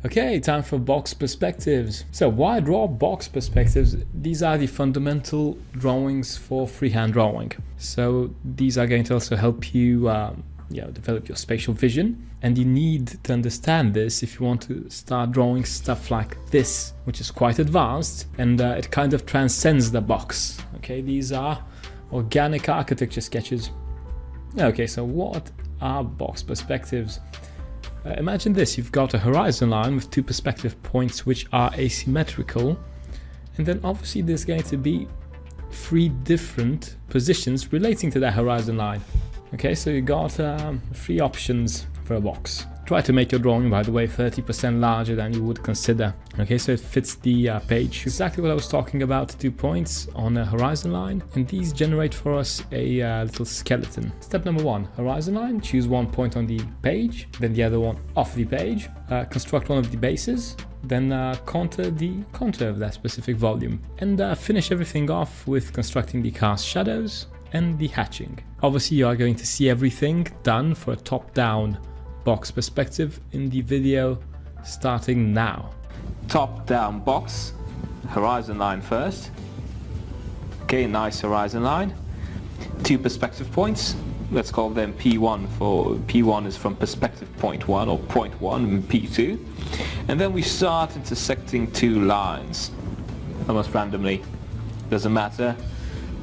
Okay, time for box perspectives. So why draw box perspectives? These are the fundamental drawings for freehand drawing. So these are going to also help you develop your spatial vision. And you need to understand this if you want to start drawing stuff like this, which is quite advanced, and it kind of transcends the box. Okay, these are organic architecture sketches. Okay, so what are box perspectives? Imagine this, you've got a horizon line with two perspective points which are asymmetrical, and then obviously there's going to be three different positions relating to that horizon line. Okay, so you got three options for a box. Try to make your drawing, by the way, 30% larger than you would consider. Okay, so it fits the page. Exactly what I was talking about, 2 points on a horizon line, and these generate for us a little skeleton. Step number 1, horizon line, choose 1 point on the page, then the other one off the page, construct one of the bases, then contour the contour of that specific volume, and finish everything off with constructing the cast shadows and the hatching. Obviously you are going to see everything done for a top-down box perspective in the video starting now. Top-down box, horizon line first. Okay, nice horizon line. 2 perspective points. Let's call them P1 for P1 is from perspective point 1 or point 1 and P2. And then we start intersecting 2 lines. Almost randomly. Doesn't matter,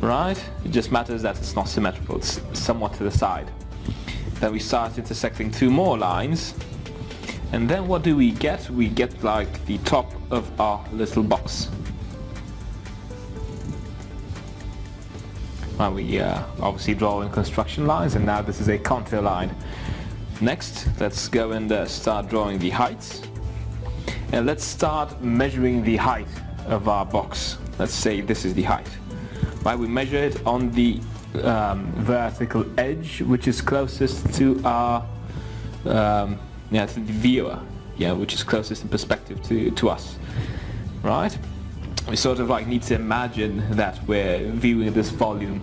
right? It just matters that it's not symmetrical. It's somewhat to the side. Then we start intersecting 2 more lines, and then what do we get? We get like the top of our little box. Well, we obviously draw in construction lines, and now this is a contour line. Next, let's go and start drawing the heights, and let's start measuring the height of our box. Let's say this is the height. Right, we measure it on the vertical edge, which is closest to our to the viewer, which is closest in perspective to us, right? We sort of like need to imagine that we're viewing this volume.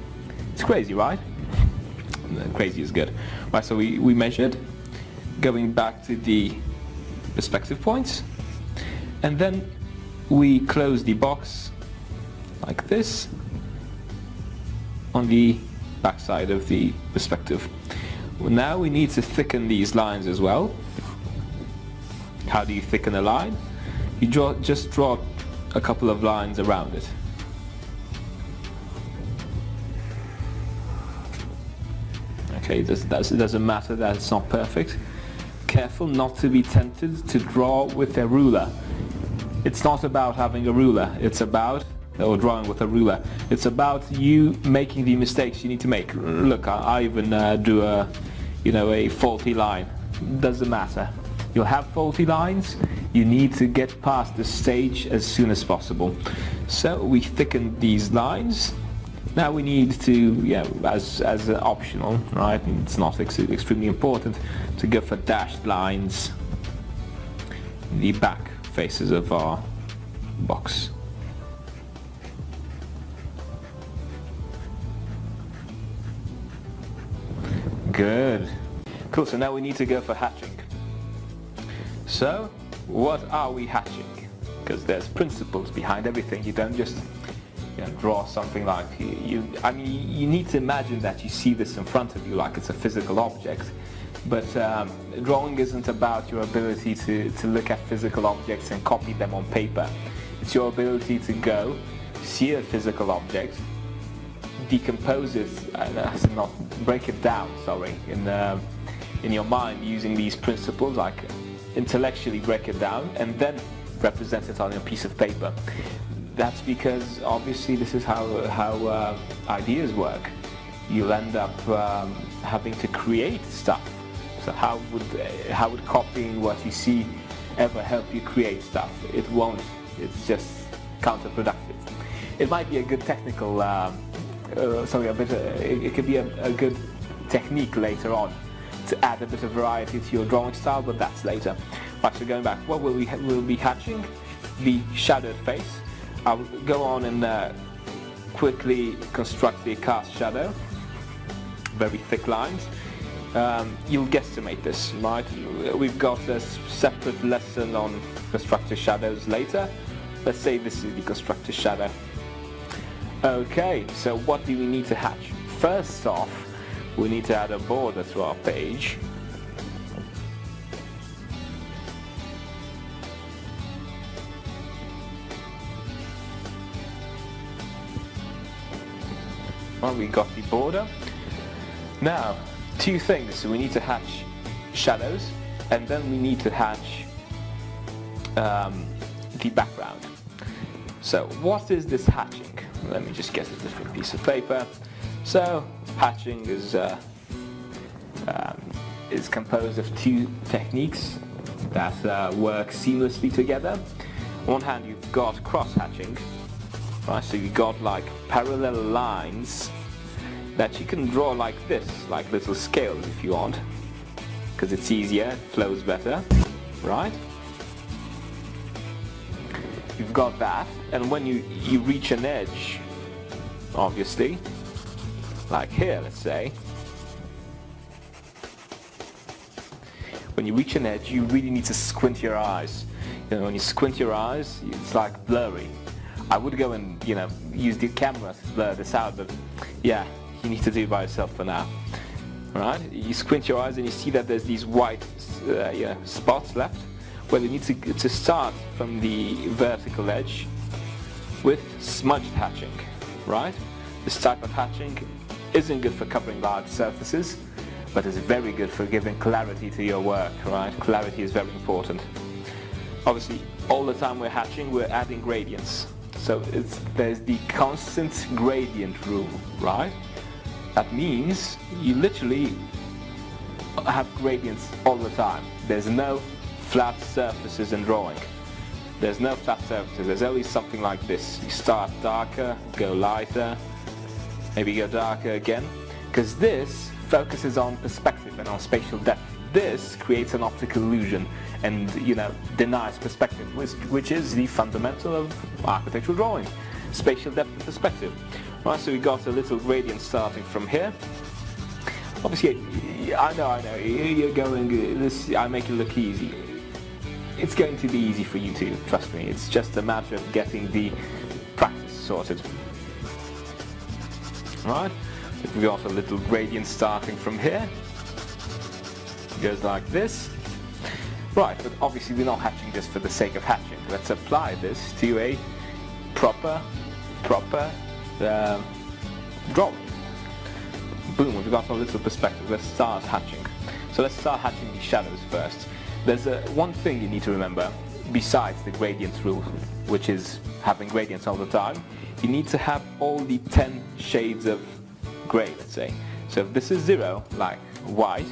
It's crazy, right? Crazy is good. Right, so we measured, going back to the perspective points, and then we close the box like this on the back side of the perspective. Now we need to thicken these lines as well. How do you thicken a line? You just draw a couple of lines around it. Okay, it doesn't matter that it's not perfect. Careful not to be tempted to draw with a ruler. It's not about having a ruler, it's about or drawing with a ruler. It's about you making the mistakes you need to make. Look, I even drew a faulty line. Doesn't matter. You'll have faulty lines. You need to get past this stage as soon as possible. So we thicken these lines. Now we need to, as an optional, right? It's not extremely important to go for dashed lines in the back faces of our box. Good. Cool, so now we need to go for hatching. So, what are we hatching? Because there's principles behind everything. You don't just draw something like you need to imagine that you see this in front of you like it's a physical object. But drawing isn't about your ability to look at physical objects and copy them on paper. It's your ability to go, see a physical object, decompose it, not break it down, in your mind using these principles, like intellectually break it down and then represent it on a piece of paper. That's because obviously this is how ideas work. You'll end up having to create stuff. So how would copying what you see ever help you create stuff? It won't. It's just counterproductive. It might be a good technical it could be a good technique later on to add a bit of variety to your drawing style, but that's later. Right, so going back, what will we'll be hatching? The shadowed face. I'll go on and quickly construct the cast shadow. Very thick lines. you'll guesstimate this, right? We've got a separate lesson on constructor shadows later. Let's say this is the constructor shadow. Okay, so what do we need to hatch? First off, we need to add a border to our page. Well, we got the border. Now, two things. We need to hatch shadows, and then we need to hatch the background. So, what is this hatching? Let me just get a different piece of paper. So, hatching is composed of two techniques that work seamlessly together. On one hand, you've got cross-hatching, right? So you've got like parallel lines that you can draw like this, like little scales if you want, because it's easier, it flows better, right? You've got that, and when you reach an edge, obviously, like here, let's say, when you reach an edge, you really need to squint your eyes. You know, when you squint your eyes, it's like blurry. I would go and, you know, use the camera to blur this out, but yeah, you need to do it by yourself for now. Right? You squint your eyes and you see that there's these white spots left. Well, you need to start from the vertical edge with smudged hatching, right? This type of hatching isn't good for covering large surfaces, but it's very good for giving clarity to your work, right? Clarity is very important. Obviously, all the time we're hatching, we're adding gradients. So there's the constant gradient rule, right? That means you literally have gradients all the time. There's no flat surfaces in drawing. There's no flat surfaces. There's always something like this. You start darker, go lighter, maybe go darker again, because this focuses on perspective and on spatial depth. This creates an optical illusion and, you know, denies perspective, which is the fundamental of architectural drawing, spatial depth and perspective. Right, so we got a little gradient starting from here. Obviously, I know, you're going, this, I make it look easy. It's going to be easy for you too, trust me. It's just a matter of getting the practice sorted. Right, we got a little gradient starting from here. It goes like this. Right, but obviously we're not hatching just for the sake of hatching. Let's apply this to a proper drawing. Boom, we've got a little perspective. Let's start hatching. So let's start hatching the shadows first. There's one thing you need to remember, besides the gradient rule, which is having gradients all the time. You need to have all the 10 shades of grey, let's say. So if this is 0, like white,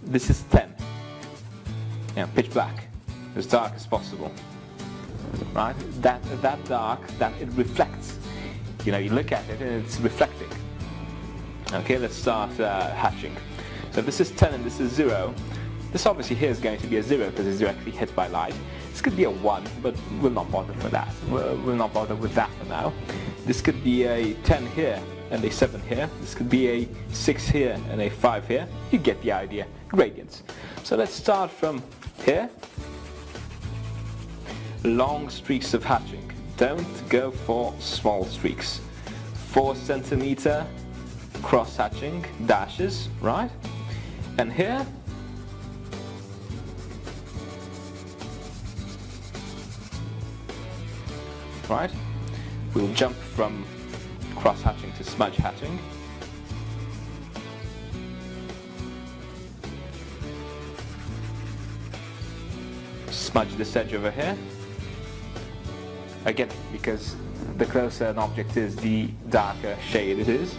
this is 10. Yeah, pitch black, as dark as possible. Right? That dark, that it reflects. You know, you look at it and it's reflecting. Okay, let's start hatching. So this is 10 and this is 0. This obviously here is going to be a 0 because it's directly hit by light. This could be a 1, but we'll not bother for that. We'll not bother with that for now. This could be a 10 here and a 7 here. This could be a 6 here and a 5 here. You get the idea. Gradients. So let's start from here. Long streaks of hatching. Don't go for small streaks. 4 centimeter cross hatching dashes, right? And here, right, we'll jump from cross hatching to smudge hatching. Smudge this edge over here. Again, because the closer an object is, the darker shade it is.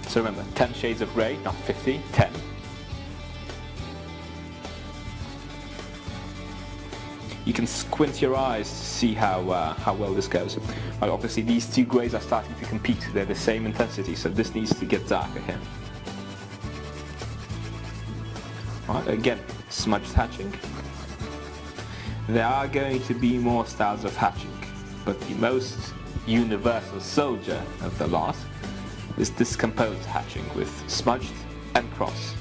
So remember, 10 shades of grey, not 50, 10. You can squint your eyes to see how well this goes. Right, obviously these two greys are starting to compete. They're the same intensity, so this needs to get darker here. Right, again, smudged hatching. There are going to be more styles of hatching, but the most universal soldier of the lot is discomposed hatching with smudged and cross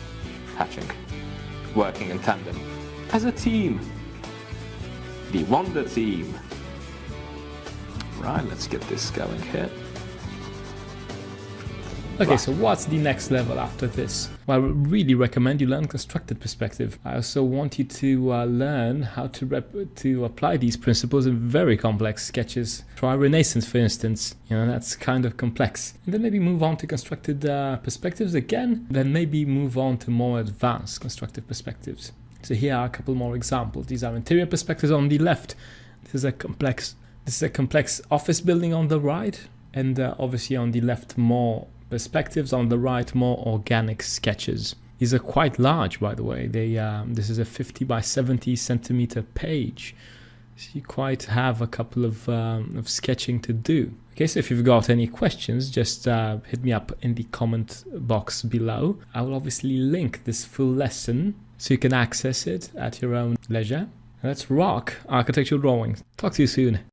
hatching, working in tandem as a team. The Wonder Team. Right, let's get this going here. Okay, so what's the next level after this? Well, I really recommend you learn constructed perspective. I also want you to learn how to apply these principles in very complex sketches. Try Renaissance, for instance. You know, that's kind of complex. And then maybe move on to constructed perspectives again. Then maybe move on to more advanced constructive perspectives. So here are a couple more examples. These are interior perspectives on the left. This is a complex office building on the right, and obviously on the left more perspectives, on the right more organic sketches. These are quite large, by the way. This is a 50 by 70 centimeter page, so you quite have a couple of sketching to do. Okay, so if you've got any questions, just hit me up in the comment box below. I will obviously link this full lesson so you can access it at your own leisure. Let's rock architectural drawings. Talk to you soon.